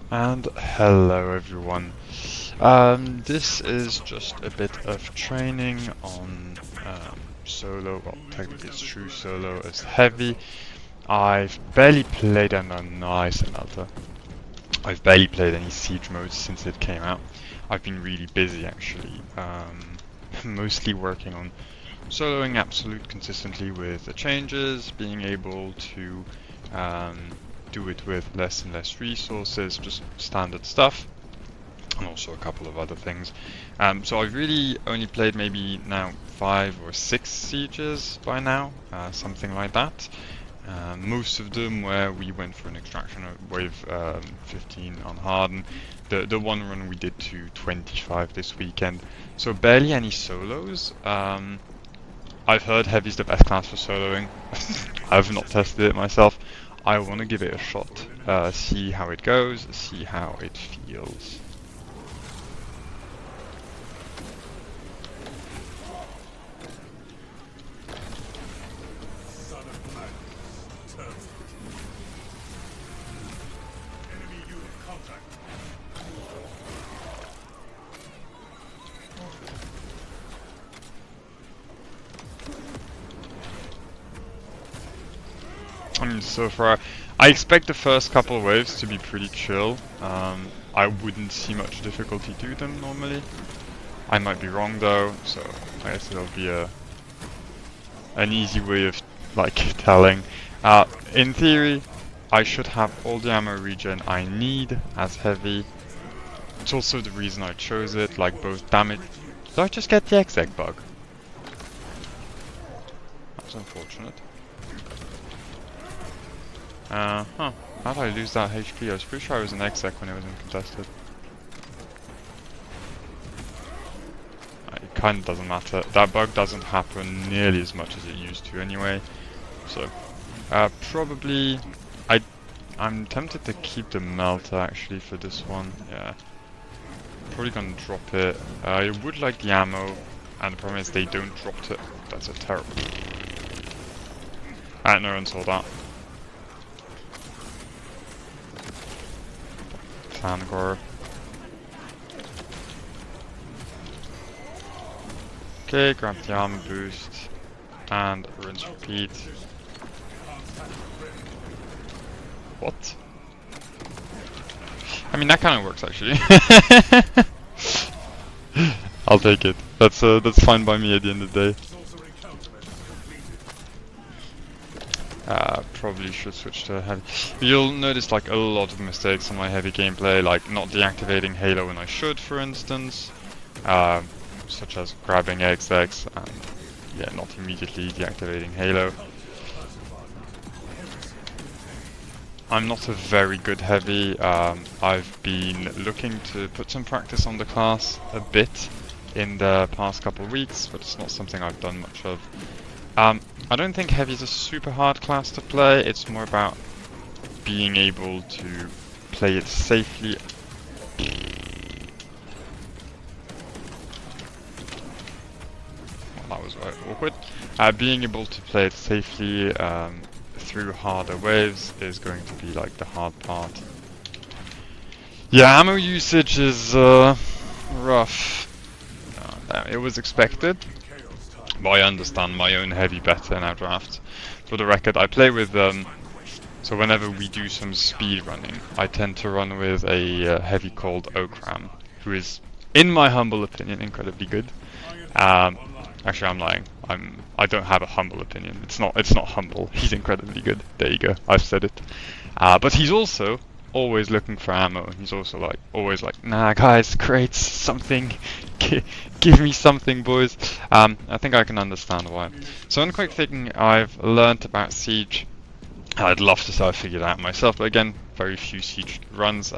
And hello everyone. This is just a bit of training on solo. Well, technically it's true solo as heavy. I've barely played nice Melter. I've barely played any siege modes since it came out. I've been really busy actually, mostly working on soloing absolute consistently with the changes, being able to um, do it with less and less resources, just standard stuff, and also a couple of other things. So I've really only played maybe now 5 or 6 sieges by now, something like that. Most of them where we went for an extraction wave 15 on hard, and the one run we did to 25 this weekend. So barely any solos. I've heard heavy's the best class for soloing. I've not tested it myself. I want to give it a shot, see how it goes, see how it feels. I mean, so far, I expect the first couple of waves to be pretty chill. I wouldn't see much difficulty to them normally. I might be wrong though, so I guess it'll be an easy way of like telling. In theory, I should have all the ammo regen I need as heavy. It's also the reason I chose it, like both damage. Did I just get the exec bug? That's unfortunate. Huh. How did I lose that HP? I was pretty sure I was an exec when it was uncontested. It kinda doesn't matter. That bug doesn't happen nearly as much as it used to anyway. So, probably... I'm tempted to keep the melter actually for this one, yeah. Probably gonna drop it. I would like the ammo, and the problem is they don't drop it. That's a terrible... no one saw that. Fangor. Okay, grab the armor boost, and rinse repeat. What? I mean, that kind of works actually. I'll take it. That's fine by me at the end of the day. Probably should switch to heavy. You'll notice like a lot of mistakes on my heavy gameplay, like not deactivating Halo when I should, for instance, such as grabbing execs and yeah, not immediately deactivating Halo. I'm not a very good heavy. I've been looking to put some practice on the class a bit in the past couple of weeks, but it's not something I've done much of. I don't think heavy is a super hard class to play. It's more about being able to play it safely. Well, that was very awkward. Being able to play it safely through harder waves is going to be like the hard part. Yeah, ammo usage is rough. It was expected. But I understand my own heavy better in our draft. For the record, I play with so whenever we do some speed running, I tend to run with a heavy called Okram, who is, in my humble opinion, incredibly good. Actually, I'm lying. I don't have a humble opinion. It's not humble. He's incredibly good. There you go. I've said it. But he's also always looking for ammo. He's also always like, nah, guys, crates, something. Give me something, boys. I think I can understand why. So in quick thinking, I've learnt about Siege. I'd love to say I figured out myself, but again, very few Siege runs.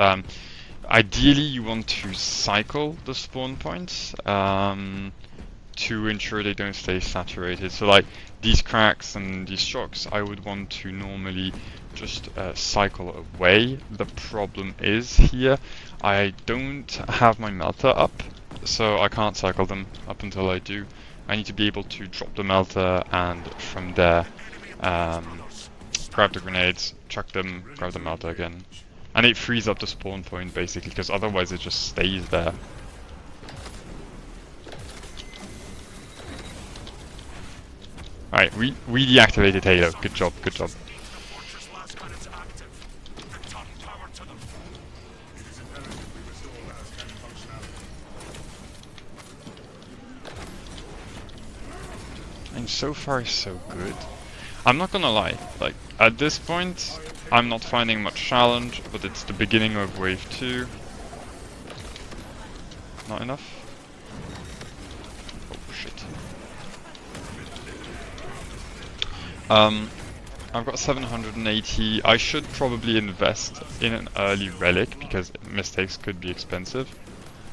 Ideally, you want to cycle the spawn points to ensure they don't stay saturated. So like these cracks and these shocks, I would want to normally just cycle away. The problem is here, I don't have my melter up, so I can't cycle them up until I do. I need to be able to drop the melter and from there grab the grenades, chuck them, grab the melter again. And it frees up the spawn point basically, because otherwise it just stays there. Alright, we deactivated Halo. Good job, good job. And so far so good. I'm not gonna lie, like, at this point, I'm not finding much challenge, but it's the beginning of wave 2. Not enough? Oh shit. I've got 780. I should probably invest in an early relic because mistakes could be expensive.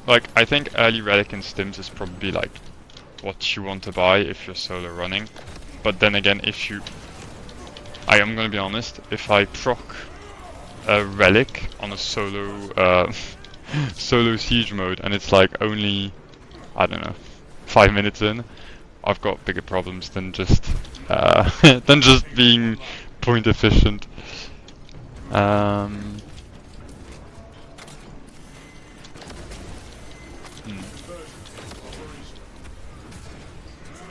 Like, I think early relic in stims is probably like what you want to buy if you're solo running. But then again, if you... I am gonna be honest, if I proc a relic on a solo solo siege mode and it's like only, I don't know, 5 minutes in, I've got bigger problems than just being point efficient.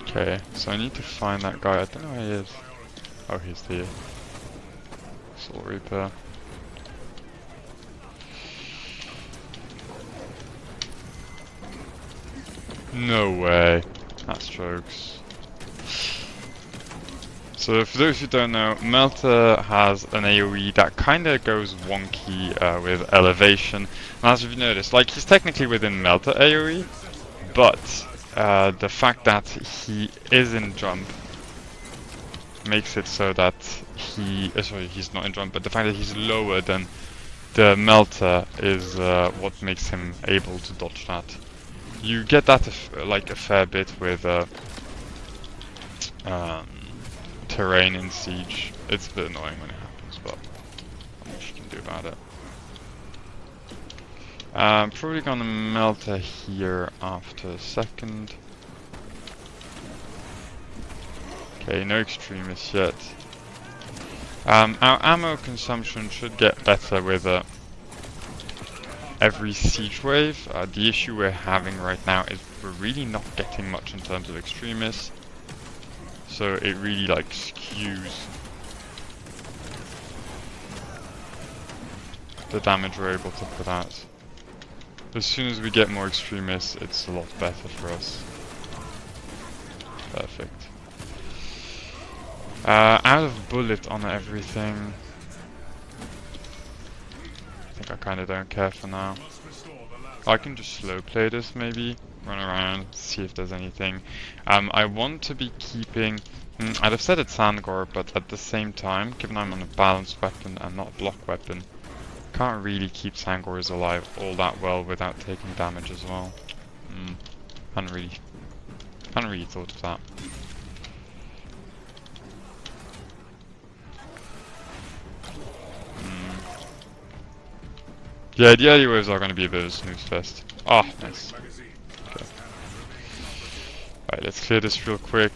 Okay, so I need to find that guy. I don't know where he is. Oh, he's here. Soul Reaper. No way. That's jokes. So for those who don't know, Melter has an AoE that kinda goes wonky with elevation. And as you've noticed, like, he's technically within Melter AoE, but the fact that he is in jump makes it so that he... sorry, he's not in jump, but the fact that he's lower than the Melter is what makes him able to dodge that. You get that like a fair bit with terrain in Siege. It's a bit annoying when it happens, but not much you can do about it. Probably gonna Melter here after a second. Okay, no extremists yet. Our ammo consumption should get better with every siege wave. The issue we're having right now is we're really not getting much in terms of extremists. So it really like skews the damage we're able to put out. As soon as we get more extremists, it's a lot better for us. Perfect. Out of bullet on everything. I think I kinda don't care for now. I can just slow play this maybe, run around, see if there's anything. I want to be keeping... I'd have said it's Sandgore, but at the same time, given I'm on a balanced weapon and not a block weapon, can't really keep Sandgores alive all that well without taking damage as well. Hadn't really thought of that. Yeah, the early waves are going to be a bit of a snooze fest. Ah, nice. Okay. Alright, let's clear this real quick.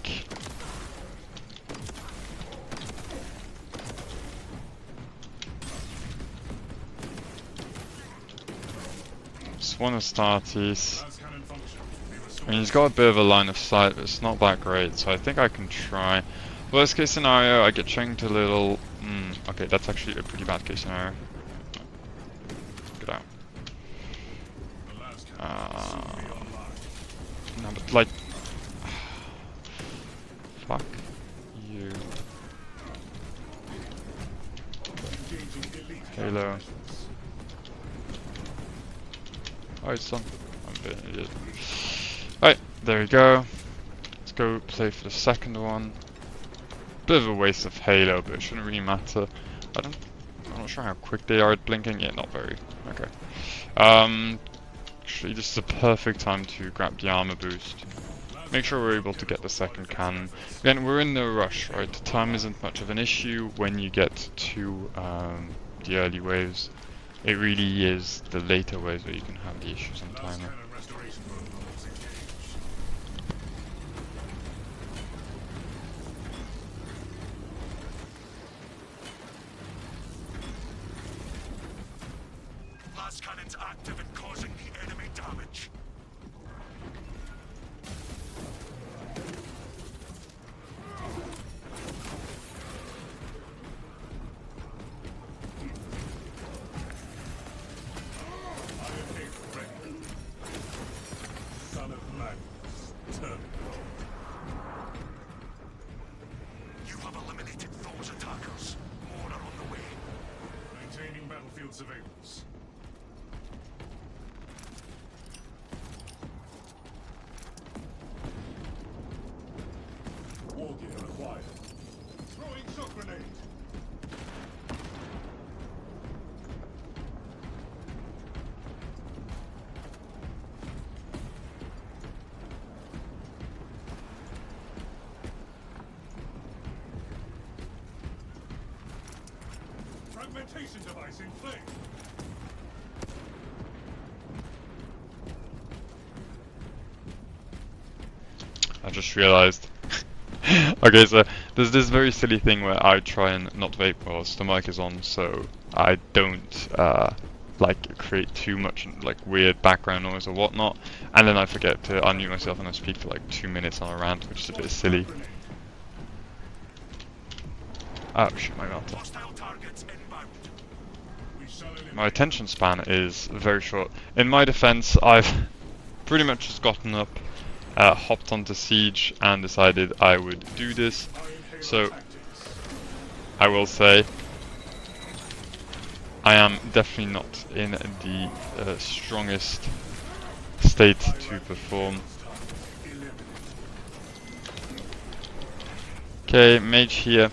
Just want to start these. I mean, he's got a bit of a line of sight, but it's not that great, so I think I can try. Worst case scenario, I get chunked a little. Okay, that's actually a pretty bad case scenario. Get out. No, but like... Fuck you. Halo. Oh, it's done. I'm a bit an idiot. Alright, there we go. Let's go play for the second one. Bit of a waste of Halo, but it shouldn't really matter. I'm not sure how quick they are at blinking. Yeah, not very. Okay. Actually, this is the perfect time to grab the armor boost. Make sure we're able to get the second cannon. Again, we're in no rush, right? The time isn't much of an issue when you get to the early waves. It really is the later waves where you can have the issues on timer. Gas cannons active and causing the enemy damage. Son of Magnus, turn. You have eliminated those attackers. More are on the way. Maintaining battlefield surveillance. War gear acquired. Throwing shock grenade. Fragmentation device in play. I just realized. Okay, so there's this very silly thing where I try and not vape whilst the mic is on, so I don't like create too much like weird background noise or whatnot, and then I forget to unmute myself and I speak for like 2 minutes on a rant, which is a bit silly. Oh shit, my mouth. Hostile targets inbound. We shall eliminate. My attention span is very short. In my defense, I've pretty much just gotten up, hopped onto Siege and decided I would do this. So I will say I am definitely not in the strongest state to perform. Okay, mage here.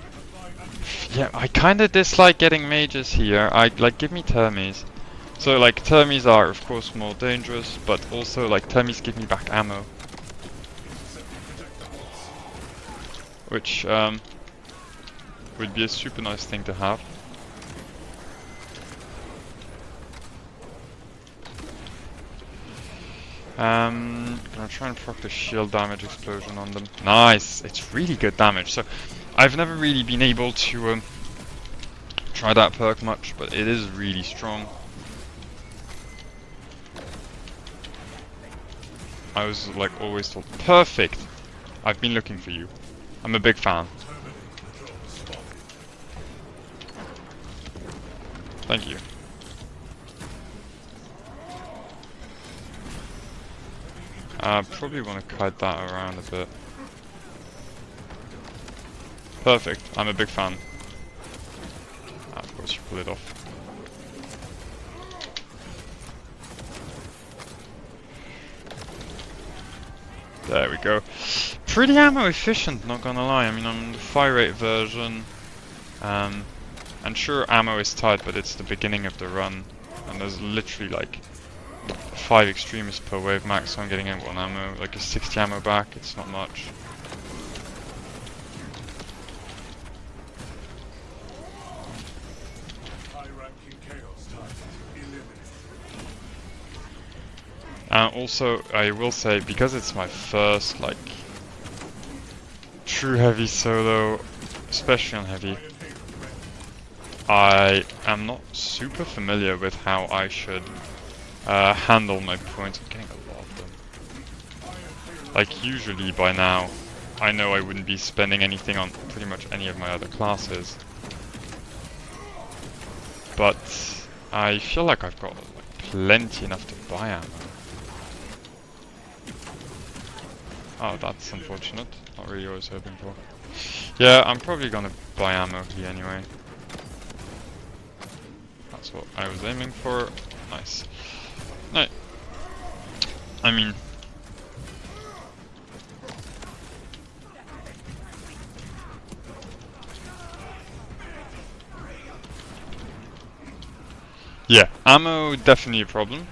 Yeah, I kinda dislike getting mages here. Give me Termies. So like Termies are of course more dangerous, but also like Termies give me back ammo. Which would be a super nice thing to have. Gonna try and proc the shield damage explosion on them. Nice! It's really good damage. So I've never really been able to try that perk much, but it is really strong. I was like always told, perfect! I've been looking for you. I'm a big fan. Thank you. I probably want to kite that around a bit. Perfect. I'm a big fan. Ah, of course you pull it off. There we go. Pretty ammo efficient, not gonna lie. I mean, on the fire rate version, and sure ammo is tight, but it's the beginning of the run, and there's literally like 5 extremists per wave max, so I'm getting in 1 ammo, like a 60 ammo back, it's not much. Also, I will say, because it's my first like true heavy solo, especially on heavy, I am not super familiar with how I should handle my points. I'm getting a lot of them. Like usually by now, I know I wouldn't be spending anything on pretty much any of my other classes. But I feel like I've got like, plenty enough to buy ammo. Oh, that's unfortunate. Not really what I was hoping for. Yeah, I'm probably gonna buy ammo here anyway. That's what I was aiming for. Nice. No. I mean... yeah, ammo definitely a problem.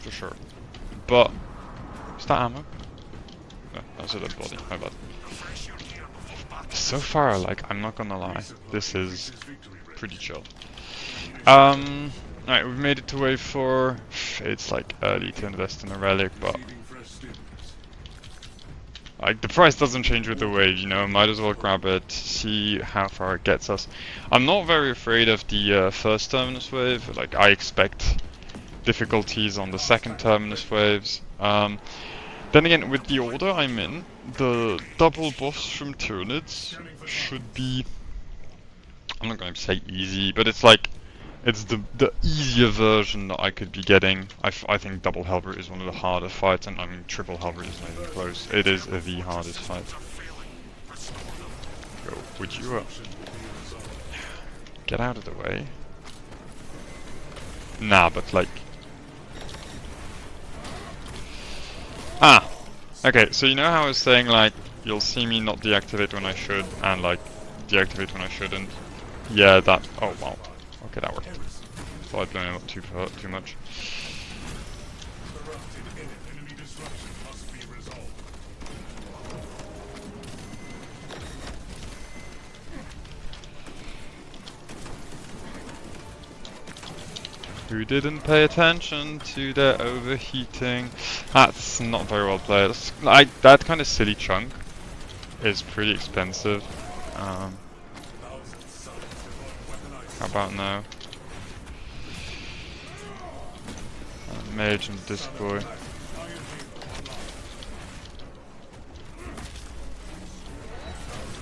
For sure. But... is that ammo? No, that's a dead body, my bad. So far, like, I'm not gonna lie, this is pretty chill. Alright, we've made it to wave 4. It's like early to invest in a relic, but like the price doesn't change with the wave, you know, might as well grab it, see how far it gets us. I'm not very afraid of the first terminus wave, like I expect difficulties on the second terminus waves. Then again, with the order I'm in, the double buffs from Tyranids should be, I'm not going to say easy, but it's like, it's the easier version that I could be getting. I think double Hellbrute is one of the hardest fights, and I mean triple Hellbrute is not even close. It is the hardest fight. Go, would you get out of the way? Nah, but like... Ah! Okay, so you know how I was saying like, you'll see me not deactivate when I should, and like, deactivate when I shouldn't? Yeah, that... Oh wow. Okay, that worked. Thought I'd blown him up too much. Who didn't pay attention to their overheating? That's not very well played. Like, that kind of silly chunk is pretty expensive. How about now? Mage and Disc Boy.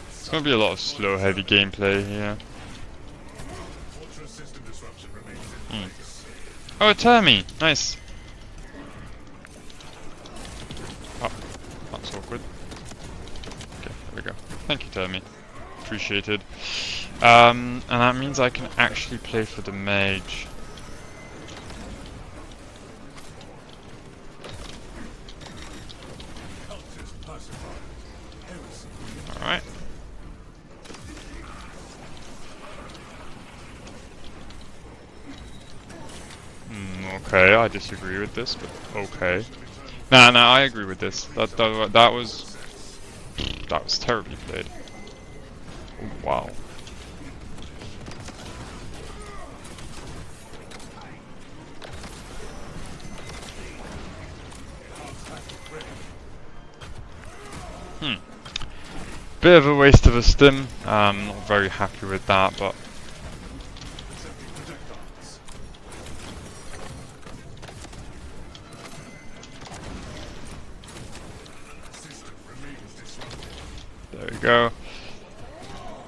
It's gonna be a lot of slow, heavy gameplay here. Oh, a Termi! Nice! Oh, that's awkward. Okay, there we go. Thank you, Termi. Appreciated. And that means I can actually play for the mage. Alright. Okay, I disagree with this, but okay. Nah, I agree with this. That was terribly played. Oh, wow. Bit of a waste of a stim. Not very happy with that, but there we go.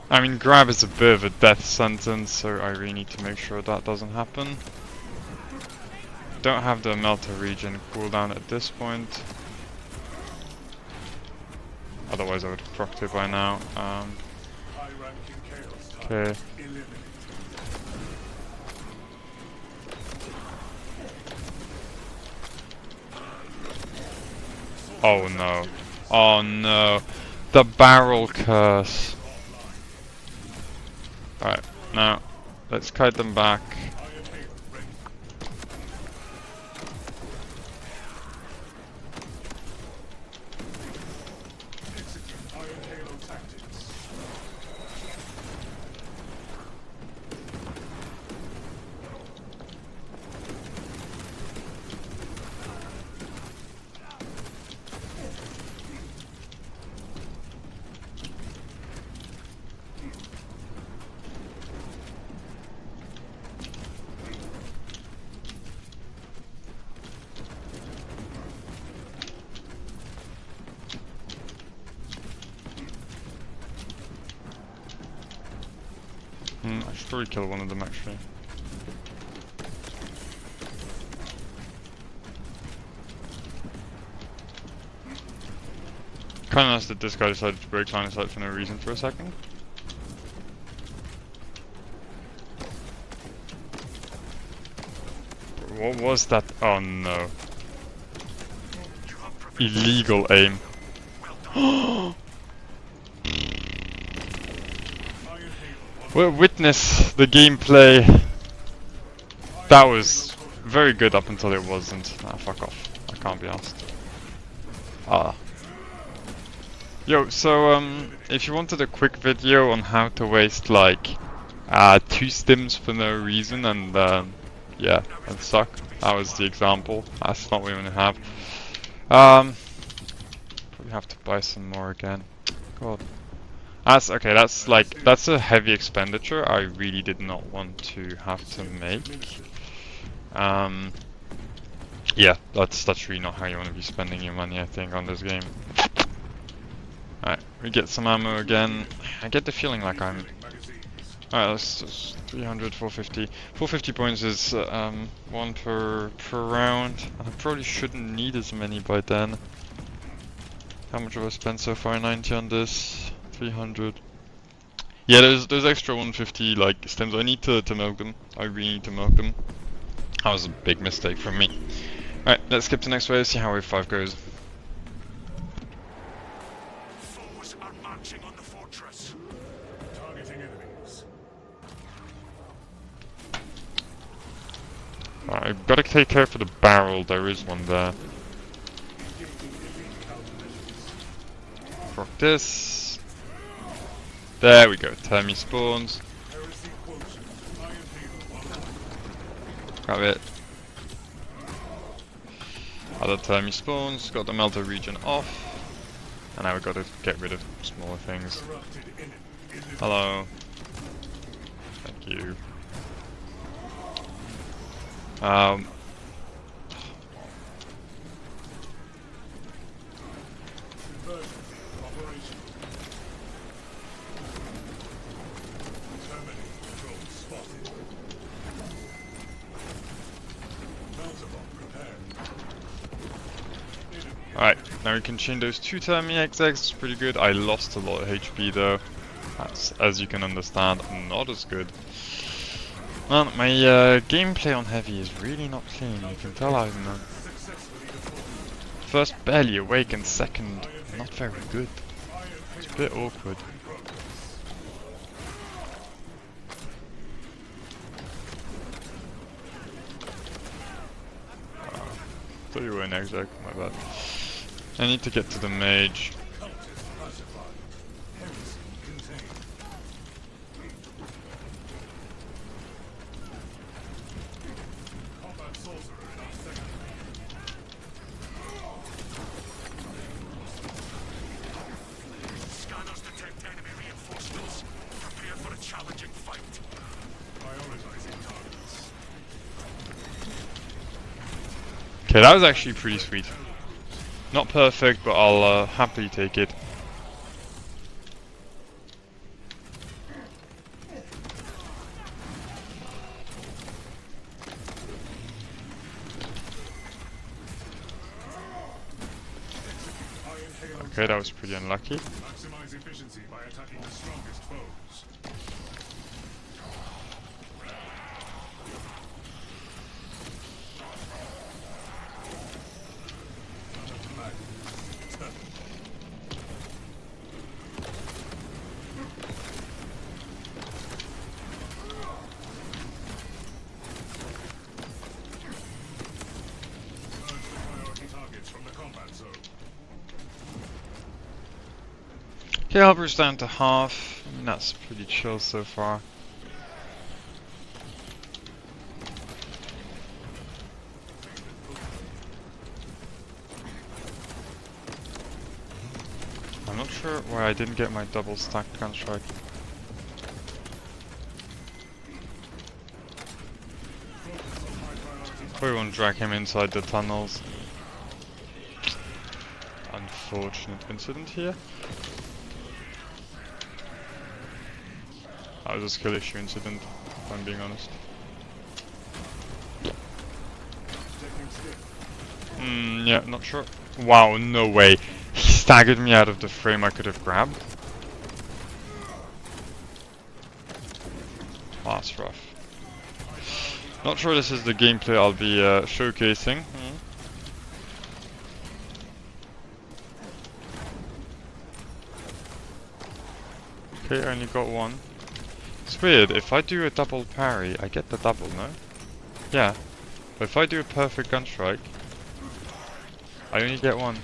I mean, grab is a bit of a death sentence, so I really need to make sure that doesn't happen. Don't have the Melter regen cooldown at this point. Otherwise I would have procced it by now. Okay. Oh no. Oh no. The barrel curse. Alright, now let's kite them back. I should probably kill one of them actually. Kinda nice that this guy decided to break line of sight for no reason for a second. What was that? Oh no. Illegal aim. Well, witness the gameplay. That was very good up until it wasn't. Ah, fuck off. I can't be asked. Ah. Yo, so if you wanted a quick video on how to waste like 2 stims for no reason and yeah, and suck. That was the example. That's not what we want to have. Probably have to buy some more again. God. That's okay, that's a heavy expenditure I really did not want to have to make. Yeah, that's really not how you want to be spending your money, I think, on this game. Alright, we get some ammo again. I get the feeling like I'm... Alright, let's just 300, 450. 450 points is one per round. I probably shouldn't need as many by then. How much have I spent so far? 90 on this, 300. Yeah, there's extra 150 like stems. I need to milk them. I really need to milk them. That was a big mistake from me. Alright, let's skip to next wave, see how wave 5 goes. Foes are marching on the fortress. Targeting enemies. Alright, I've got to take care for the barrel, there is one there. Proc this. There we go, Termi spawns. Grab it. Other Termi spawns, got the melter region off. And now we've got to get rid of smaller things. Hello. Thank you. Alright, now we can chain those 2 Termi XX, it's pretty good. I lost a lot of HP though. That's, as you can understand, not as good. Well, my gameplay on heavy is really not clean, you can tell I'm first barely awake and second not very good. It's a bit awkward. Thought you were an exec, my bad. I need to get to the mage. Scanners detect enemy reinforcements. Prepare for a challenging fight. Prioritizing targets. Okay, that was actually pretty sweet. Not perfect, but I'll happily take it. Okay, that was pretty unlucky. Maximize efficiency by attacking the strongest foes. Priority targets from the combat zone. Okay, Halber's down to half. I mean, that's pretty chill so far. I'm not sure why I didn't get my double stacked gun strike. Probably won't drag him inside the tunnels. Unfortunate incident here. That was a skill issue incident, if I'm being honest. Yeah, not sure. Wow, no way. He staggered me out of the frame I could have grabbed. Oh, that's rough. Not sure this is the gameplay I'll be showcasing. Okay, I only got one. It's weird, if I do a double parry, I get the double, no? Yeah. But if I do a perfect gun strike, I only get one.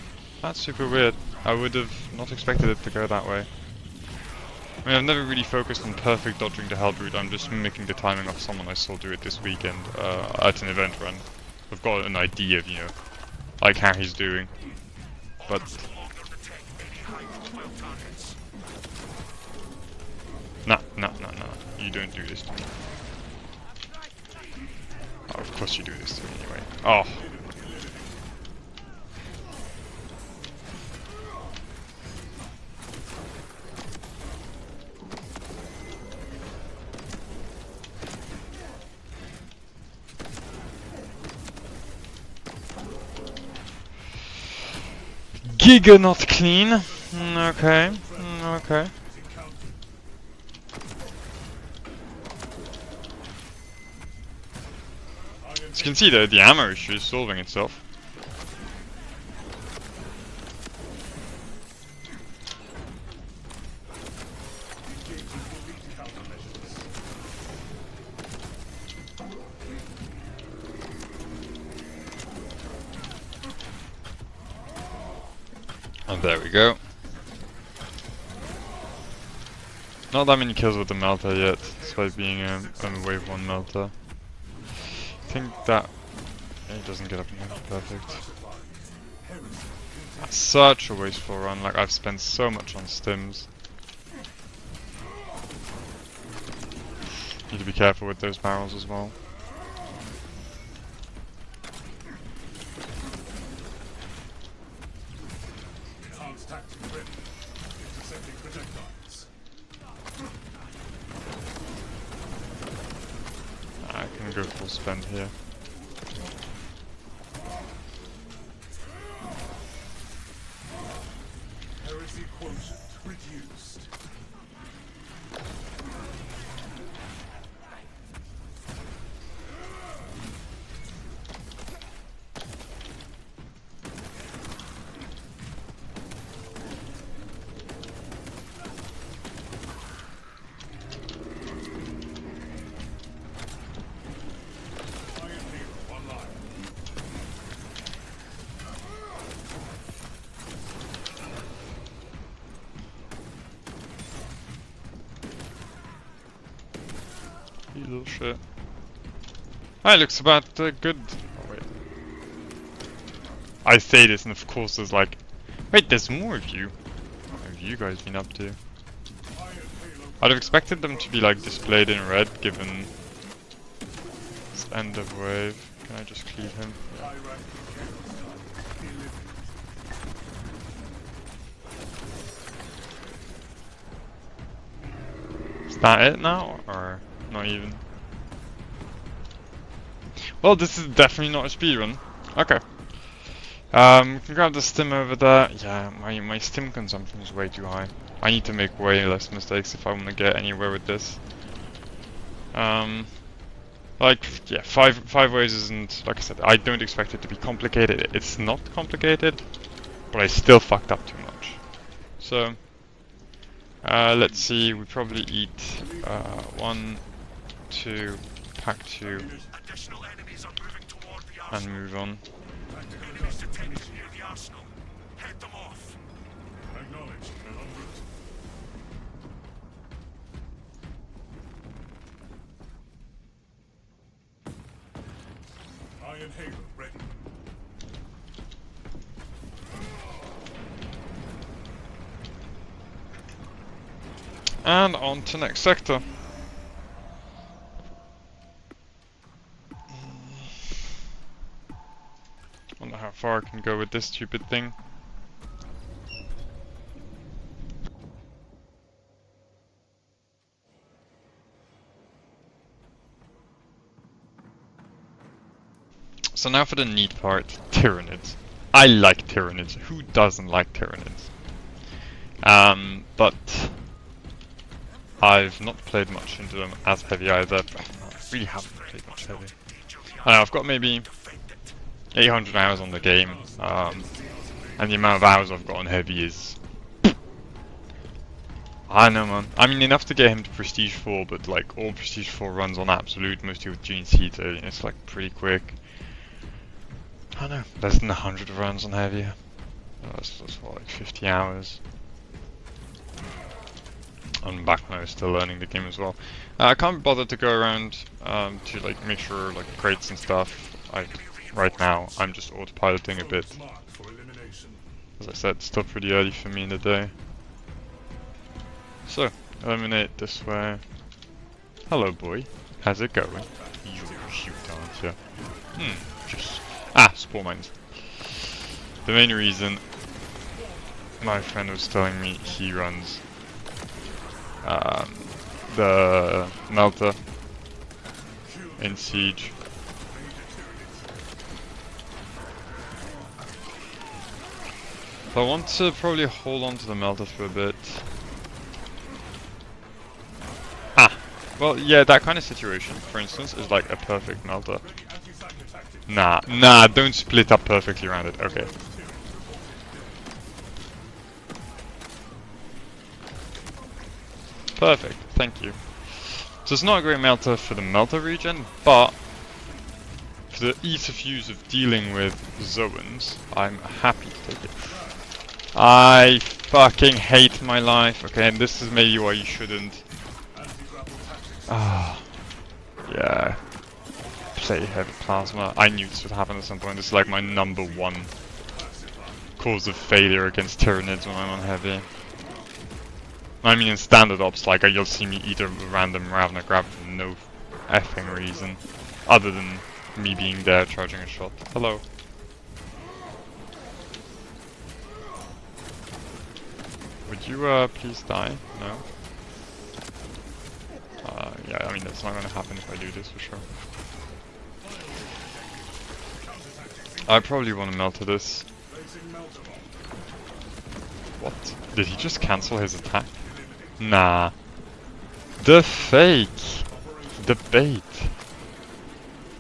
That's super weird. I would have not expected it to go that way. I mean, I've never really focused on perfect dodging the hell route. I'm just mimicking the timing of someone I saw do it this weekend at an event run. I've got an idea of, you know, like how he's doing. But no, you don't do this to me. Oh, of course you do this to me anyway. Oh, Giga not clean. Okay. Okay. As you can see, the ammo issue is solving itself. And there we go. Not that many kills with the melter yet, despite being a wave 1 melter. I think that he doesn't get up in here. Perfect. That's such a wasteful run. Like, I've spent so much on stims. Need to be careful with those barrels as well. I can go full spend here. Heresy quotient reduced. You little shit. Ah, it looks about good. Oh wait. I say this, and of course there's like, wait, there's more of you. What have you guys been up to? I'd have expected them to be like displayed in red, given it's end of wave. Can I just cleave him? Yeah. Is that it now, or not even? Well, this is definitely not a speedrun. Okay. Can grab the stim over there. Yeah, my stim consumption is way too high. I need to make way less mistakes if I want to get anywhere with this. Like, yeah, five ways isn't, like I said, I don't expect it to be complicated. It's not complicated, but I still fucked up too much. So, let's see, we probably eat 1, 2, pack 2, and move on. Iron Halo ready. And on to next sector. Wonder how far I can go with this stupid thing. So now for the neat part, Tyranids. I like Tyranids. Who doesn't like Tyranids? But I've not played much into them as heavy either. I really haven't played much heavy. I don't know, I've got maybe 800 hours on the game, and the amount of hours I've got on heavy is... I don't know, man. I mean, enough to get him to Prestige 4, but like all Prestige 4 runs on Absolute, mostly with GNC, so it's like pretty quick. I don't know, less than 100 runs on heavy. That's what, like 50 hours. I'm back when I was still learning the game as well. I can't bother to go around to like make sure like crates and stuff. Right now I'm just autopiloting a bit. As I said, it's still pretty early for me in the day. So, eliminate this way. Hello boy, how's it going? You shoot, aren't you? Just... spore mines. The main reason my friend was telling me he runs the melter in Siege. I want to probably hold on to the melter for a bit. Ah! Well, yeah, that kind of situation, for instance, is like a perfect melter. Nah, don't split up perfectly around it. Okay. Perfect, thank you. So it's not a great melter for the melter region, but for the ease of use of dealing with zones, I'm happy to take it. I fucking hate my life. Okay, and this is maybe why you shouldn't. Ah, yeah. Play heavy plasma. I knew this would happen at some point. This is like my #1 cause of failure against Tyranids when I'm on heavy. I mean, in standard ops, like you'll see me eat a random Ravna grab for no effing reason, other than me being there charging a shot. Hello. Would you please die? No. Yeah, I mean that's not gonna happen if I do this for sure. I probably want to melter this. What? Did he just cancel his attack? Nah. The fake! The bait.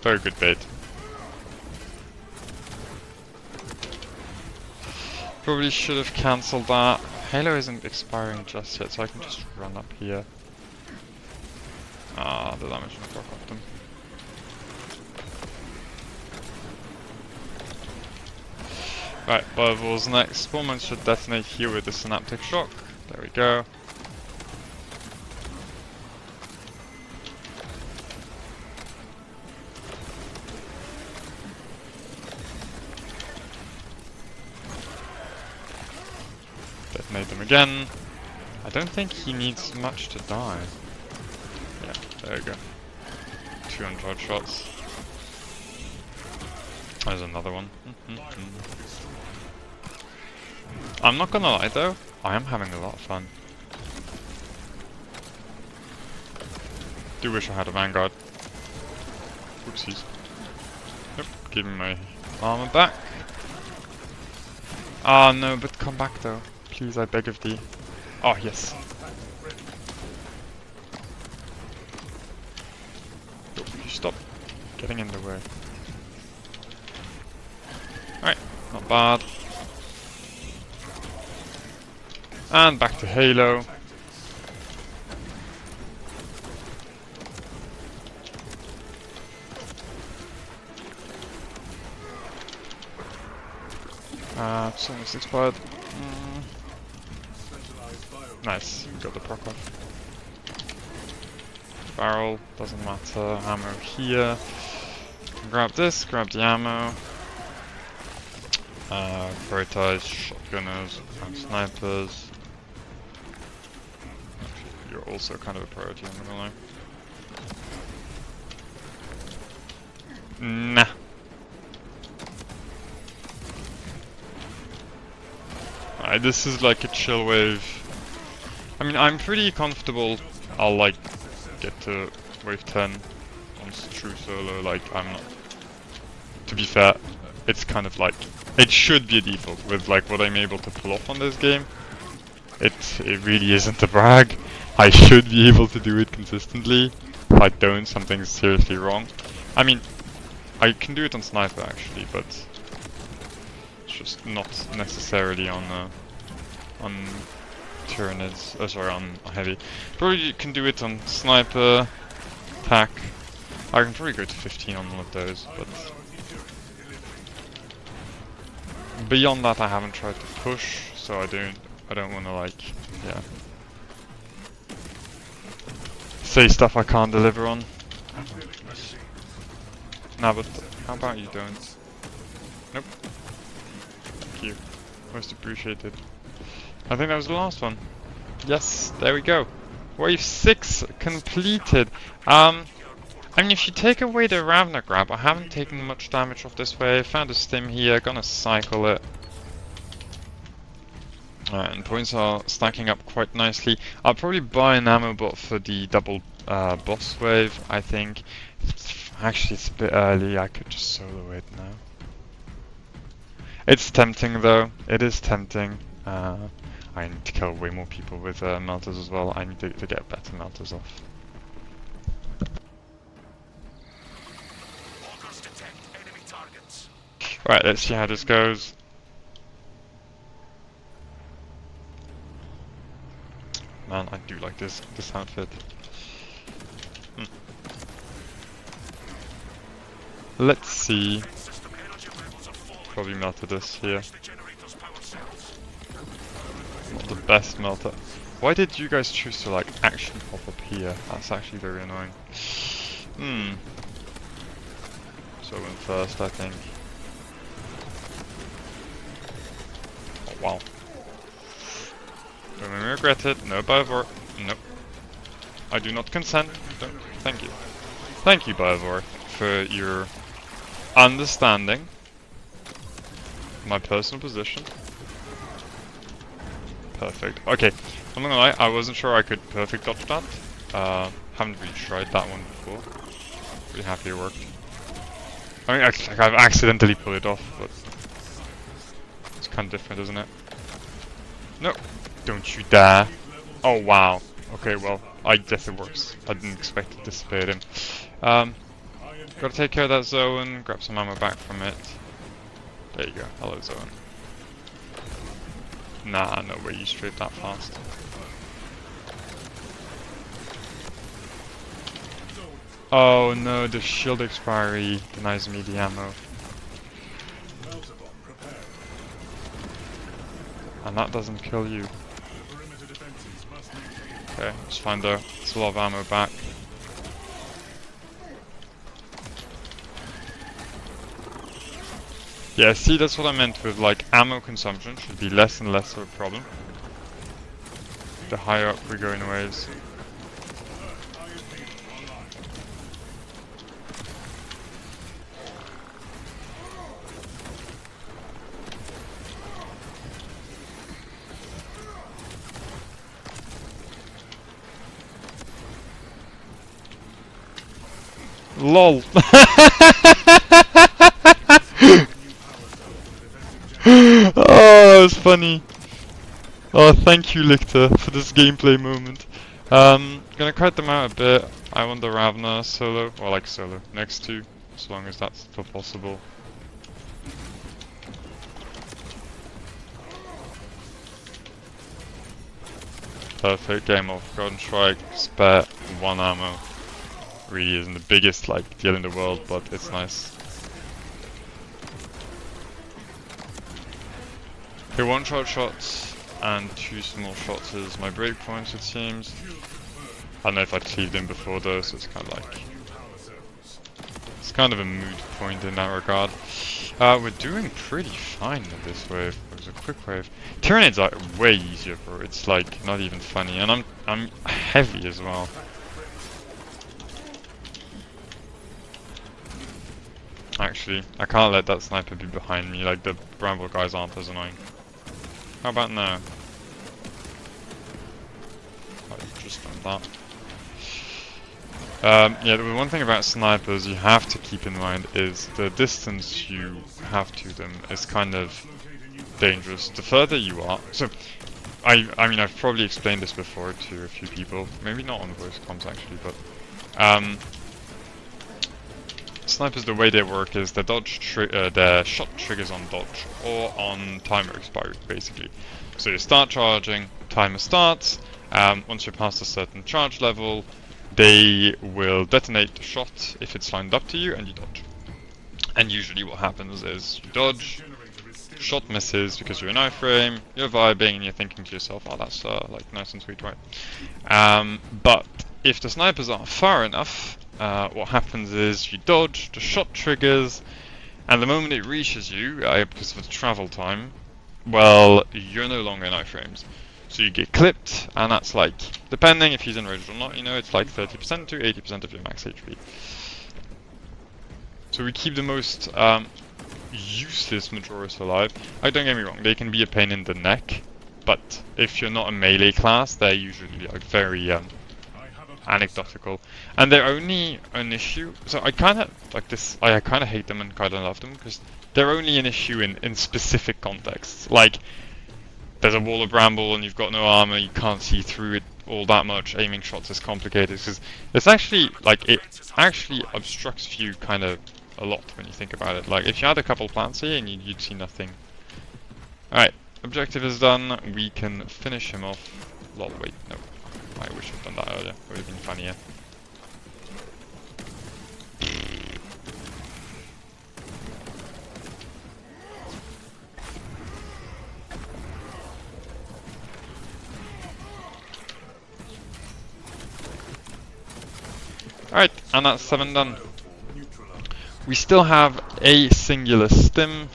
Very good bait. Probably should have cancelled that. Halo isn't expiring just yet, so I can just run up here. Ah, the damage will fuck off them. Right, Bioval's next. Spawnman should detonate here with the Synaptic Shock. There we go. Detonate them again. I don't think he needs much to die. Yeah, there we go. 200 shots. There's another one. I'm not gonna lie though, I am having a lot of fun. Do wish I had a Vanguard. Oopsies. Yep, give me my armor back. Ah no, but come back though. Please, I beg of thee. Oh yes. You stop getting in the way. Alright, not bad. And back to Halo. It's almost expired. Nice, we got the proc off. Barrel, doesn't matter. Ammo here. Grab this, grab the ammo. Prioritize shotgunners and snipers. Actually, you're also kind of a priority, I'm not gonna lie. Nah. Alright, this is like a chill wave. I mean, I'm pretty comfortable. I'll like get to wave 10 on true solo. Like, I'm not. To be fair, it's kind of like it should be a default with like what I'm able to pull off on this game. It really isn't a brag. I should be able to do it consistently. If I don't, something's seriously wrong. I mean, I can do it on sniper actually, but it's just not necessarily on Tyranids. Oh, sorry, on heavy. Probably can do it on sniper, tac. I can probably go to 15 on one of those, but beyond that, I haven't tried to push, so I don't want to like, yeah, say stuff I can't deliver on. Nah, but how about you don't? Nope. Thank you. Most appreciated. I think that was the last one. Yes, there we go. Wave 6 completed. I mean, if you take away the Ravna grab, I haven't taken much damage off this wave. Found a stim here, gonna cycle it. And points are stacking up quite nicely. I'll probably buy an ammo bot for the double boss wave, I think. Actually, it's a bit early, I could just solo it now. It's tempting though. It is tempting. I need to kill way more people with melters as well. I need to get better melters off. Walkers detect enemy targets. Right, let's see how this goes. Man, I do like this outfit. Hmm. Let's see. System energy levels are falling. Probably melted this here. The generator's power cells. Not the best melter. Why did you guys choose to like actually pop up here? That's actually very annoying. Hmm. So in first, I think. Oh wow. Don't make me regret it. No Biovore. Nope. I do not consent. Don't. Thank you. Thank you, Biovore, for your understanding my personal position. Perfect. Okay, I'm not gonna lie, I wasn't sure I could perfect dodge that. Haven't really tried that one before. Pretty happy it worked. I mean, like I've accidentally pulled it off, but it's kind of different, isn't it? No, don't you dare! Oh wow. Okay, well, I guess it works. I didn't expect to dissipate him. Gotta take care of that zone. Grab some ammo back from it. There you go. Hello, zone. Nah, no way you straight that fast. Oh no, the shield expiry denies me the ammo. And that doesn't kill you. Okay, it's fine though. It's a lot of ammo back. Yeah, see, that's what I meant with like ammo consumption should be less and less of a problem the higher up we go in ways. LOL. Oh, that was funny. Oh, thank you, Lictor, for this gameplay moment. Gonna cut them out a bit. I want the Ravna solo, or like solo, next to, as long as that's still possible. Perfect, game off, Golden Strike, spare 1 ammo. Really isn't the biggest like deal in the world, but it's nice. Okay, 1 charge shots and 2 small shots is my breakpoints, it seems. I don't know if I cleaved in before though, so it's kind of like... It's kind of a moot point in that regard. We're doing pretty fine with this wave. It was a quick wave. Tyranids are way easier, bro. It's like not even funny, and I'm heavy as well. Actually, I can't let that sniper be behind me. Like the bramble guys aren't as annoying. How about now? Oh, just done that. Yeah, the one thing about snipers you have to keep in mind is the distance you have to them is kind of dangerous. The further you are, so I mean I've probably explained this before to a few people, maybe not on voice comms actually, but snipers, the way they work is the their shot triggers on dodge or on timer expiry basically. So you start charging, timer starts. Once you're past a certain charge level, they will detonate the shot if it's lined up to you and you dodge. And usually what happens is you dodge, shot misses because you're in iframe, you're vibing and you're thinking to yourself, oh that's like nice and sweet, right? But if the snipers aren't far enough, what happens is you dodge, the shot triggers, and the moment it reaches you, because of the travel time, well, you're no longer in iframes. So you get clipped, and that's like, depending if he's enraged or not, you know, it's like 30% to 80% of your max HP. So we keep the most useless Majoris alive. Like, don't get me wrong, they can be a pain in the neck, but if you're not a melee class, they're usually like very anecdotal, and they're only an issue. So I kind of like this. I kind of hate them and kind of love them because they're only an issue in specific contexts. Like there's a wall of bramble and you've got no armor, you can't see through it all that much. Aiming shots is complicated because it's actually like it actually obstructs view kind of a lot when you think about it. Like if you had a couple plants here and you'd see nothing. All right, objective is done. We can finish him off. Lol, wait, no. I wish I'd done that earlier. It would have been funnier. Alright, and that's 7 done. We still have a singular stim.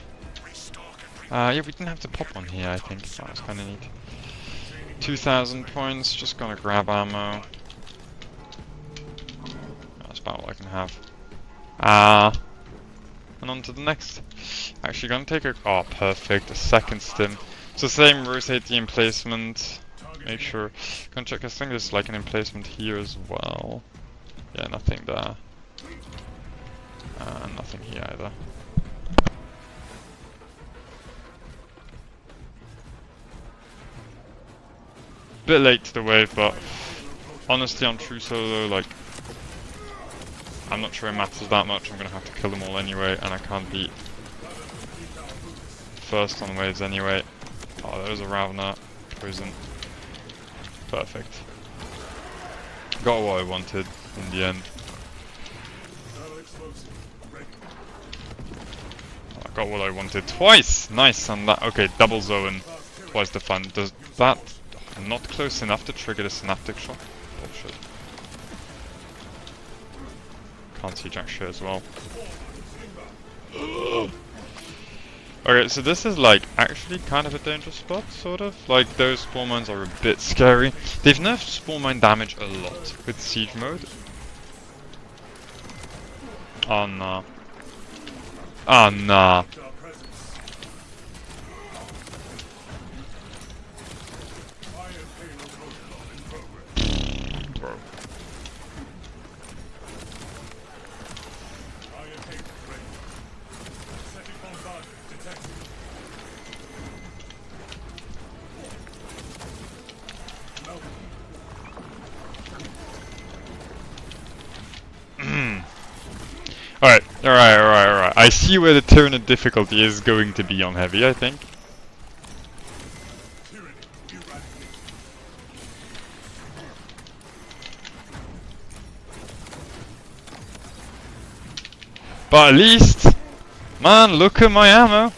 Yeah, we didn't have to pop one here, I think. That was kind of neat. 2,000 points, just gonna grab ammo. That's about all I can have. And on to the next. Actually gonna take a... Oh, perfect, a second stim. So same, rotate the emplacement. Make sure... Gonna check, I think there's like an emplacement here as well. Yeah, nothing there. Nothing here either. Bit late to the wave, but honestly on true solo, like, I'm not sure it matters that much. I'm gonna have to kill them all anyway, and I can't beat first on waves anyway. Oh, there's a Ravner. Poison. Perfect. Got what I wanted in the end. I got what I wanted twice! Nice, and that, okay, double zone, twice the fun. Does that not close enough to trigger the synaptic shock? Bullshit. Can't see jack shit as well. Okay, so this is like actually kind of a dangerous spot, sort of. Like those spawn mines are a bit scary. They've nerfed spawn mine damage a lot with siege mode. Oh nah. Oh nah. Bro. Alright. I see where the Tyranid difficulty is going to be on heavy, I think. But at least, man, look at my ammo.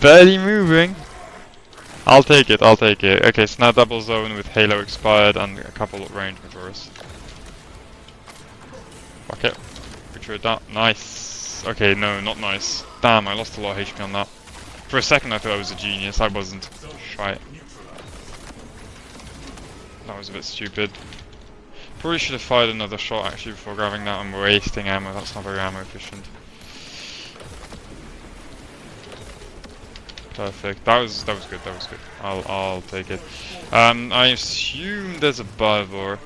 Barely moving. I'll take it. Okay, so now double zone with Halo expired and a couple of range Majoras. Fuck it. Retreat that. Nice. Okay, no, not nice. Damn, I lost a lot of HP on that. For a second I thought I was a genius. I wasn't. Shite. That was a bit stupid. Probably should have fired another shot actually before grabbing that. I'm wasting ammo. That's not very ammo efficient. Perfect. That was good. I'll take it. I assume there's a Bivor.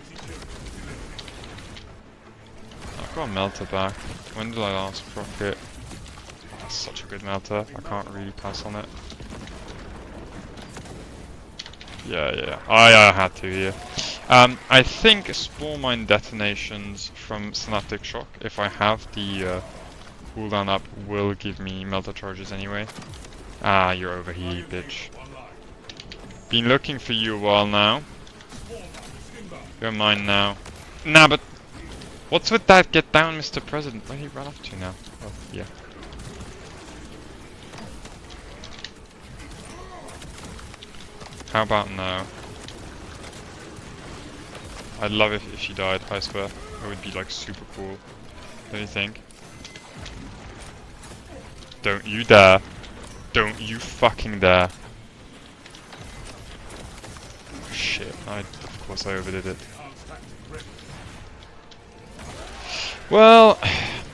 I've got a melter back. When did I last proc it? Oh, that's such a good melter. I can't really pass on it. Yeah. I had to here. I think spawn mine detonations from synaptic shock, if I have the cooldown up, will give me melter charges anyway. Ah, you're over here, bitch. Been looking for you a while now. You're mine now. Nah, but what's with that get down, Mr. President? Where did he run off to now? Oh, yeah. How about now? I'd love it if she died, I swear. It would be like super cool. Don't you think? Don't you dare. Don't you fucking dare. Shit, of course I overdid it. Well,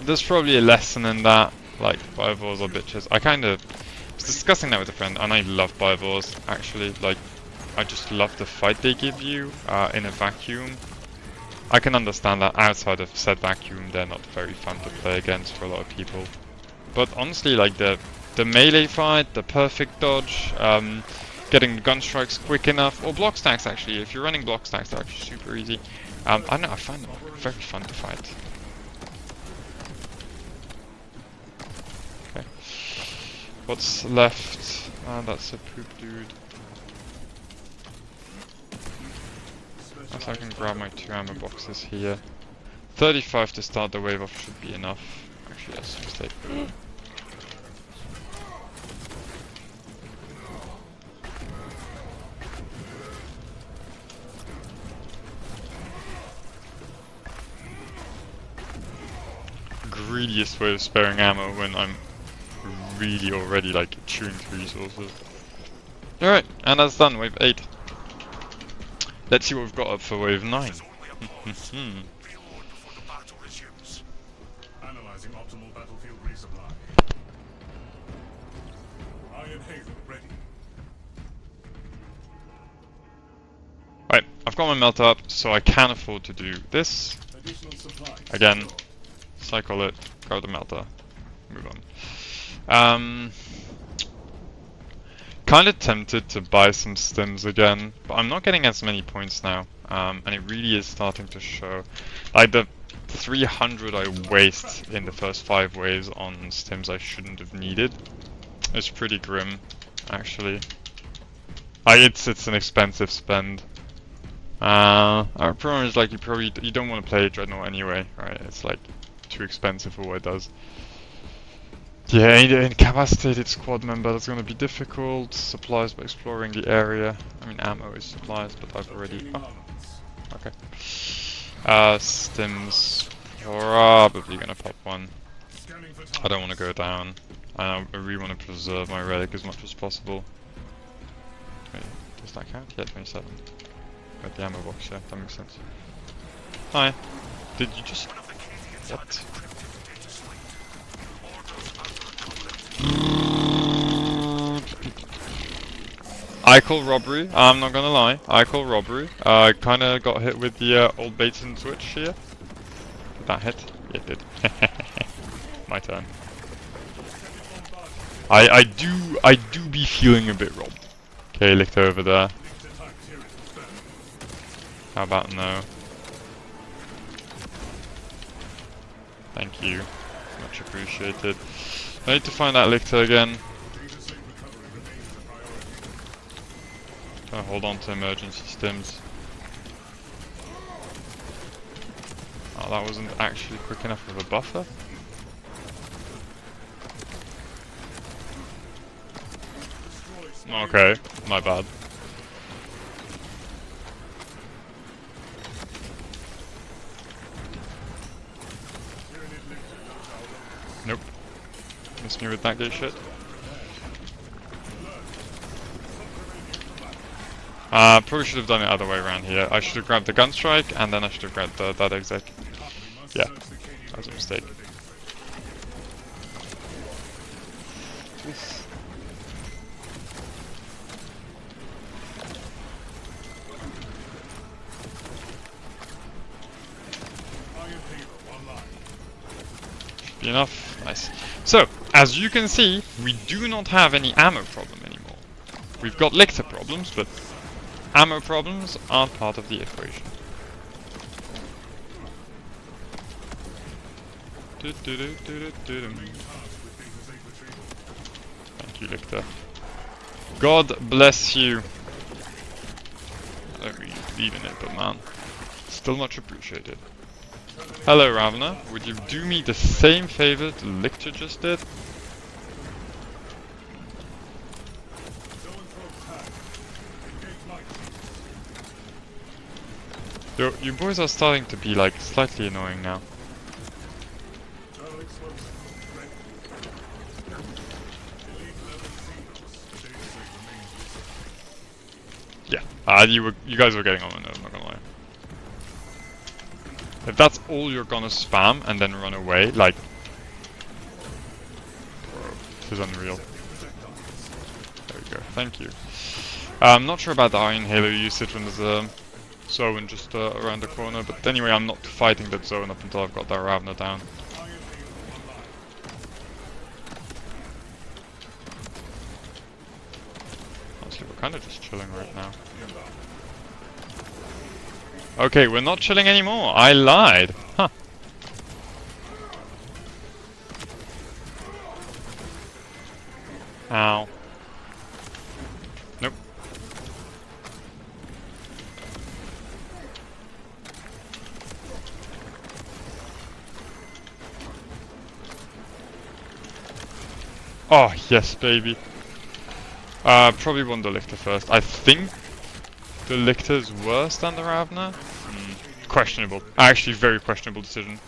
there's probably a lesson in that. Like, Bivors are bitches. I kind of was discussing that with a friend, and I love Bivors, actually. Like, I just love the fight they give you in a vacuum. I can understand that outside of said vacuum, they're not very fun to play against for a lot of people. But honestly, like the melee fight, the perfect dodge, getting the gun strikes quick enough, or block stacks actually. If you're running block stacks, they're actually super easy. I don't know, I find them very fun to fight. Okay. What's left? That's a poop dude. So I can grab my 2 ammo boxes here. 35 to start the wave off should be enough. Actually, that's a mistake. Greediest way of sparing ammo when I'm really already like chewing through resources. Alright, and that's done, wave 8. Let's see what we've got up for wave 9. Analyzing optimal battlefield resupply. Iron Halo ready. Right, I've got my melter up, so I can afford to do this. Additional supplies. Again, cycle it, grab the melter, move on. Kind of tempted to buy some stims again, but I'm not getting as many points now, and it really is starting to show. Like the 300 I waste in the first 5 waves on stims I shouldn't have needed. It's pretty grim, actually. It's an expensive spend. Our problem is like you don't want to play Dreadnought anyway, right? It's like too expensive for what it does. Yeah, incapacitated squad member, that's going to be difficult. Supplies by exploring the area. I mean, ammo is supplies, but I've already... Oh, okay. Stims, probably going to pop one. I don't want to go down. I really want to preserve my relic as much as possible. Wait, does that count? Yeah, 27. With the ammo box, yeah, that makes sense. Hi. Did you just... What? I call robbery, I'm not gonna lie, I call robbery. I kinda got hit with the old bait and switch here. Did that hit? Yeah, it did. My turn. I do be feeling a bit robbed. Okay, licked over there. How about no? Thank you. Much appreciated. I need to find that Lictor again. I'll hold on to emergency stims. Oh, that wasn't actually quick enough of a buffer. Okay, my bad. Nope. Missed me with that gay shit. Probably should have done it other way around here. I should have grabbed the gun strike and then I should have grabbed that exec. Yeah, that was a mistake. Oof. Should be enough. Nice. So, as you can see, we do not have any ammo problem anymore. We've got Lictor problems, but ammo problems aren't part of the equation. Thank you, Lictor. God bless you. I don't really believe in it, but man, still much appreciated. Hello, Ravener. Would you do me the same favor that Lictor just did? Yo, you boys are starting to be like slightly annoying now. Yeah, you guys were getting on my nerves, I'm not gonna lie. If that's all you're gonna spam and then run away, like... Bro, this is unreal. There we go, thank you. I'm not sure about the Iron Halo usage when there's a zone just around the corner. But anyway, I'm not fighting that zone up until I've got that Ravna down. Honestly, we're kind of just chilling right now. Okay, we're not chilling anymore. I lied. Huh. Ow. Nope. Oh, yes, baby. Probably want the Lictor first. I think the Lictor's worse than the Ravna. Questionable. Actually, very questionable decision.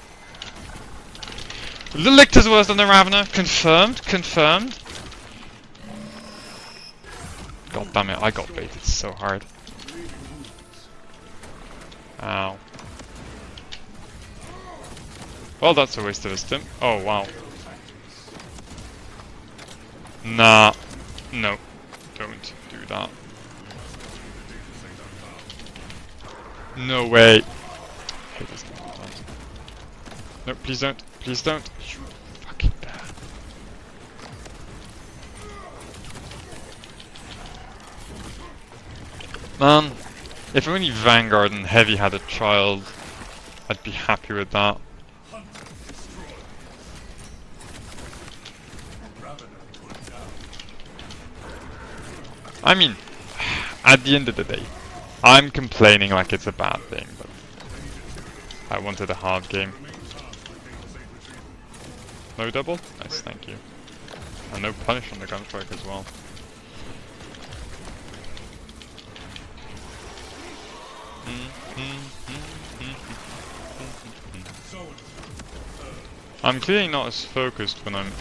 The Lictor's worse than the Ravna. Confirmed. Confirmed. God damn it, I got baited so hard. Ow. Well, that's a waste of a stim. Oh, wow. Nah. No. Don't do that. No way. I hate this thing sometimes. No, please don't. Please don't. You fucking bad. Man, if only Vanguard and Heavy had a child, I'd be happy with that. I mean, at the end of the day, I'm complaining like it's a bad thing, but I wanted a hard game. No double? Nice, thank you. And no punish on the gunstrike as well. I'm clearly not as focused when I'm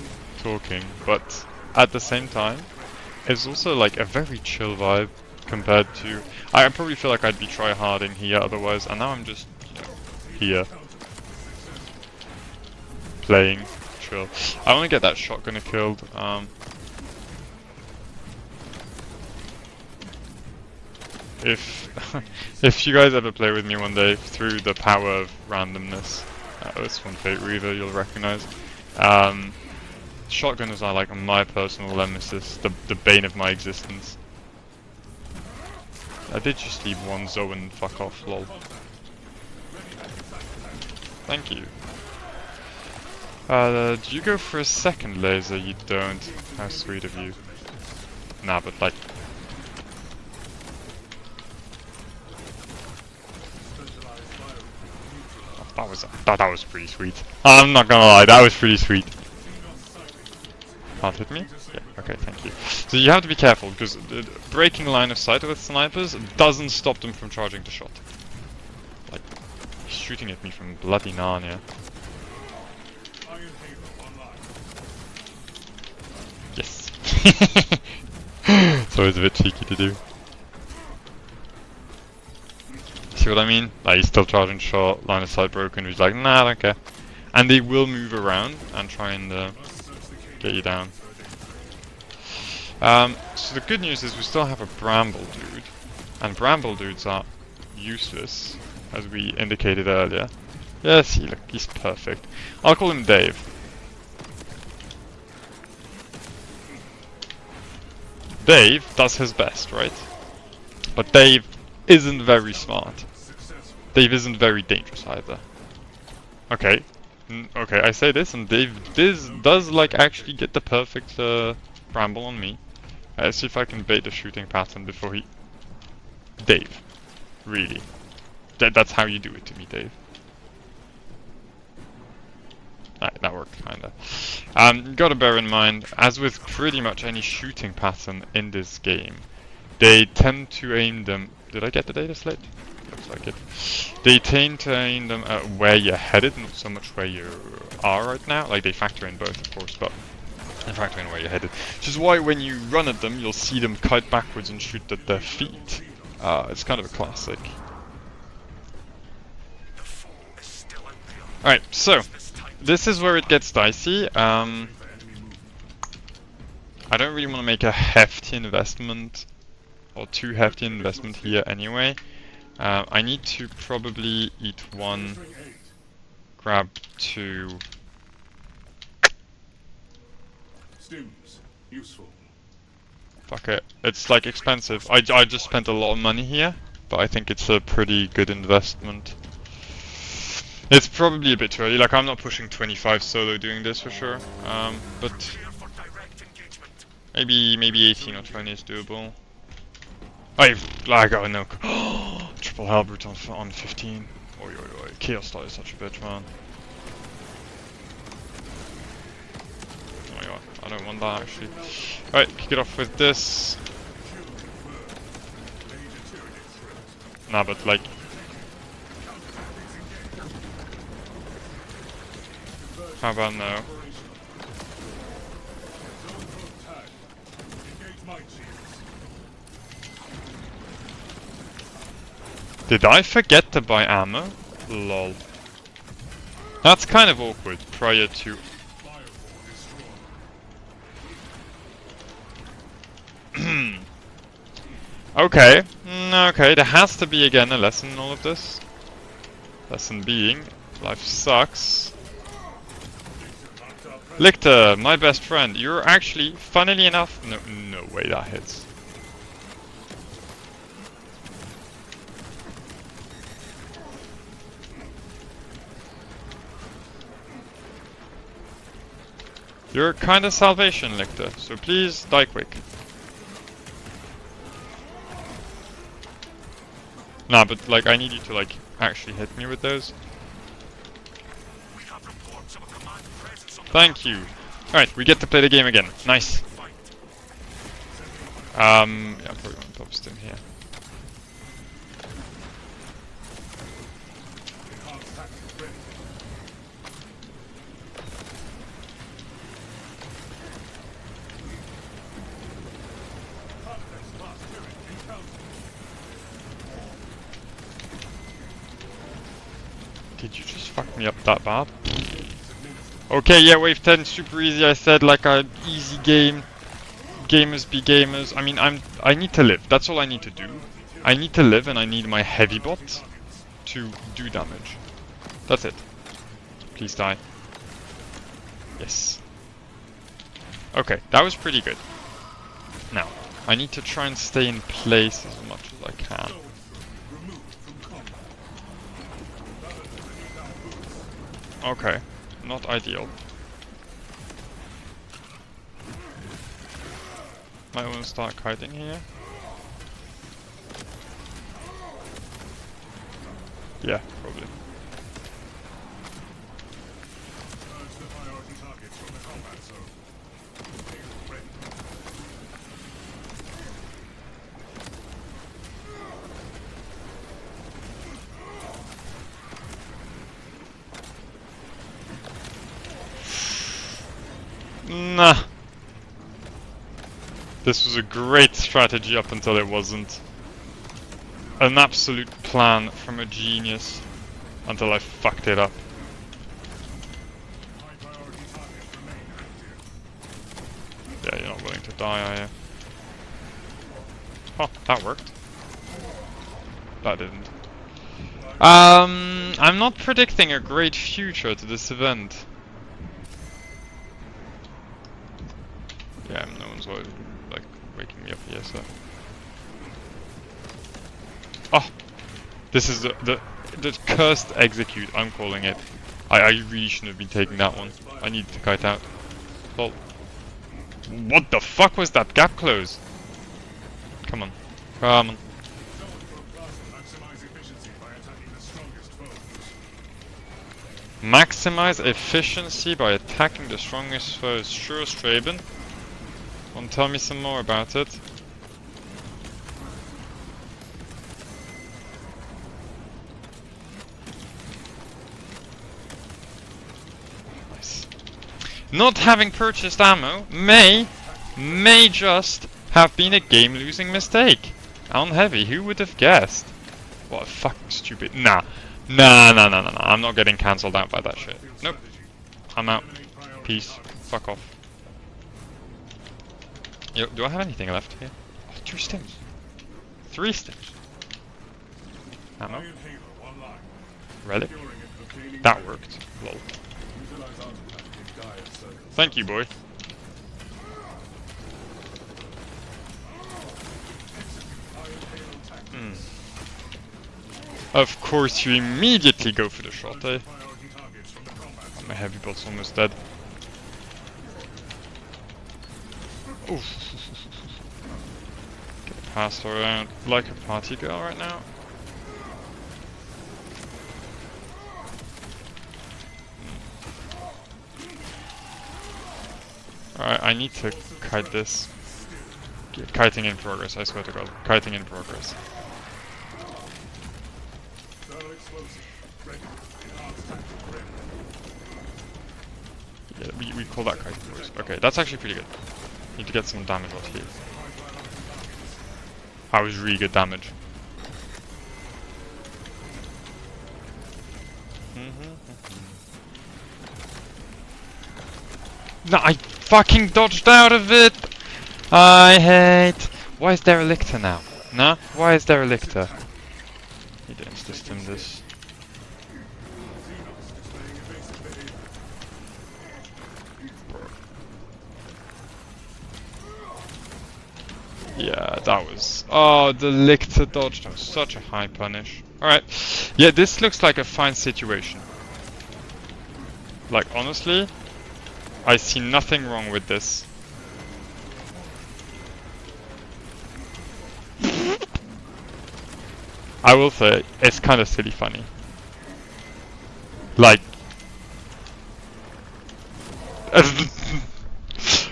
talking, but at the same time, it's also like a very chill vibe compared to... I probably feel like I'd be try-harding here otherwise, and now I'm just, you know, here. Playing chill. I want to get that shotgunner killed. If you guys ever play with me one day through the power of randomness, this one Fate Reaver you'll recognize. Shotgunners are like my personal nemesis, the bane of my existence. I did just leave one Zoe and fuck off, lol. Thank you. Do you go for a second laser? You don't. How sweet of you. Nah, but like... That was pretty sweet. I'm not gonna lie, that was pretty sweet. Can't hit me? Yeah, okay, thank you. So you have to be careful, because breaking line of sight with snipers doesn't stop them from charging the shot. Like, shooting at me from bloody Narnia. Yes. It's always a bit cheeky to do. See what I mean? Like, he's still charging shot, line of sight broken, he's like, nah, I don't care. And they will move around and try and get you down. So the good news is we still have a Bramble dude. And Bramble dudes are useless, as we indicated earlier. Yeah, see, look, he's perfect. I'll call him Dave. Dave does his best, right? But Dave isn't very smart. Dave isn't very dangerous either. Okay. Okay, I say this, and Dave does like actually get the perfect Bramble on me. Let's see if I can bait the shooting pattern before he... Dave. Really. That's how you do it to me, Dave. Alright, that worked, kinda. Gotta bear in mind, as with pretty much any shooting pattern in this game, they tend to aim them... Did I get the data slate? Looks like it. They tend to aim them at where you're headed, not so much where you are right now. Like, they factor in both, of course, but they factor in where you're headed. Which is why when you run at them, you'll see them kite backwards and shoot at their feet. It's kind of a classic. Alright, so, this is where it gets dicey. I don't really want to make a hefty investment, or too hefty investment here anyway. I need to probably eat one, grab two. Stims. Useful. Fuck it. It's like expensive. I just spent a lot of money here, but I think it's a pretty good investment. It's probably a bit too early. Like I'm not pushing 25 solo doing this for sure. But maybe 18 or 20 is doable. Oh no. Triple halberd on 15. Oi oi oi. Chaos Star is such a bitch, man. Oh my god, I don't want that actually. Alright, kick it off with this. Nah, but like... How about now? Did I forget to buy ammo? Lol. That's kind of awkward prior to... Okay, okay, there has to be again a lesson in all of this. Lesson being, life sucks. Lichter, my best friend, you're actually, funnily enough... No way that hits. You're kinda salvation, Lichter, so please die quick. Nah, but like I need you to like actually hit me with those. Thank you. Alright, we get to play the game again. Nice. Yeah, I'm probably gonna pop stim here. Did you just fuck me up that bad? Okay, yeah, wave 10 super easy. I said like a easy game. Gamers be gamers. I mean, I need to live. That's all I need to do. I need to live and I need my heavy bot to do damage. That's it. Please die. Yes. Okay, that was pretty good. Now, I need to try and stay in place as much as I can. Okay, not ideal. Might want to start kiting here. Yeah, probably. Nah. This was a great strategy up until it wasn't. An absolute plan from a genius until I fucked it up. Yeah, you're not willing to die, are you? Oh, that worked. That didn't. I'm not predicting a great future to this event. Yeah, no one's like waking me up here, so. Oh, this is the cursed execute. I'm calling it. I really shouldn't have been taking that one. I need to kite out. Lol. What the fuck was that gap close? Come on, come on. Maximize efficiency by attacking the strongest foes. Sure, Straben. Want to tell me some more about it? Nice. Not having purchased ammo may just have been a game-losing mistake. On heavy, who would have guessed? What a fucking stupid... Nah. Nah. I'm not getting cancelled out by that shit. Nope. I'm out. Peace. Fuck off. Yo, do I have anything left here? Oh, 2 stims. 3 stims. Ammo. Iron Halo online. Relic. Securing and containing That relic. worked. Lol. Utilize artifact in dire circumstances. Thank you, boy. Iron Halo tactics. Of course, you immediately go for the shot, eh? Priority targets from the combat zone. My heavy bot's almost dead. Oof. Get passed around like a party girl right now. Alright, I need to kite this. Kiting in progress, I swear to god. Kiting in progress. Thermal explosive. Ready. Enhanced tactical ready. Yeah, we call that kiting progress. Okay, that's actually pretty good. Need to get some damage out here. That was really good damage. No, I fucking dodged out of it! I hate... Why is there a lictor now? No? Why is there a lictor? He didn't system this. Xenos displaying evasive behavior. Yeah, that was... Oh, the lictor dodge. That was such a high punish. Alright. Yeah, this looks like a fine situation. Like, honestly, I see nothing wrong with this. I will say, it's kind of silly funny. Like...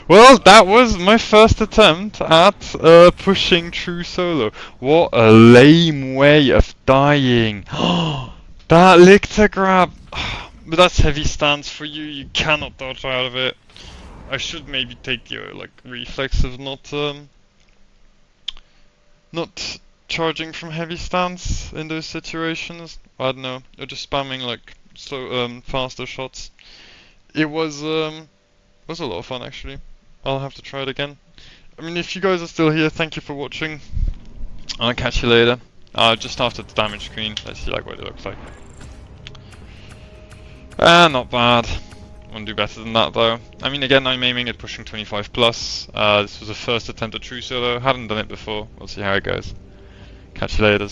Well, that was my first attempt at pushing true solo. What a lame way of dying. That lictor grab. But that's heavy stance for you. You cannot dodge out of it. I should maybe take your like reflex of not charging from heavy stance in those situations. I don't know. Or just spamming like slow faster shots. It was a lot of fun actually. I'll have to try it again. I mean, if you guys are still here, thank you for watching. I'll catch you later. Just after the damage screen, let's see like what it looks like. Not bad. Want to do better than that though. I mean, again, I'm aiming at pushing 25 plus. This was a first attempt at true solo. Haven't done it before. We'll see how it goes. Catch you later.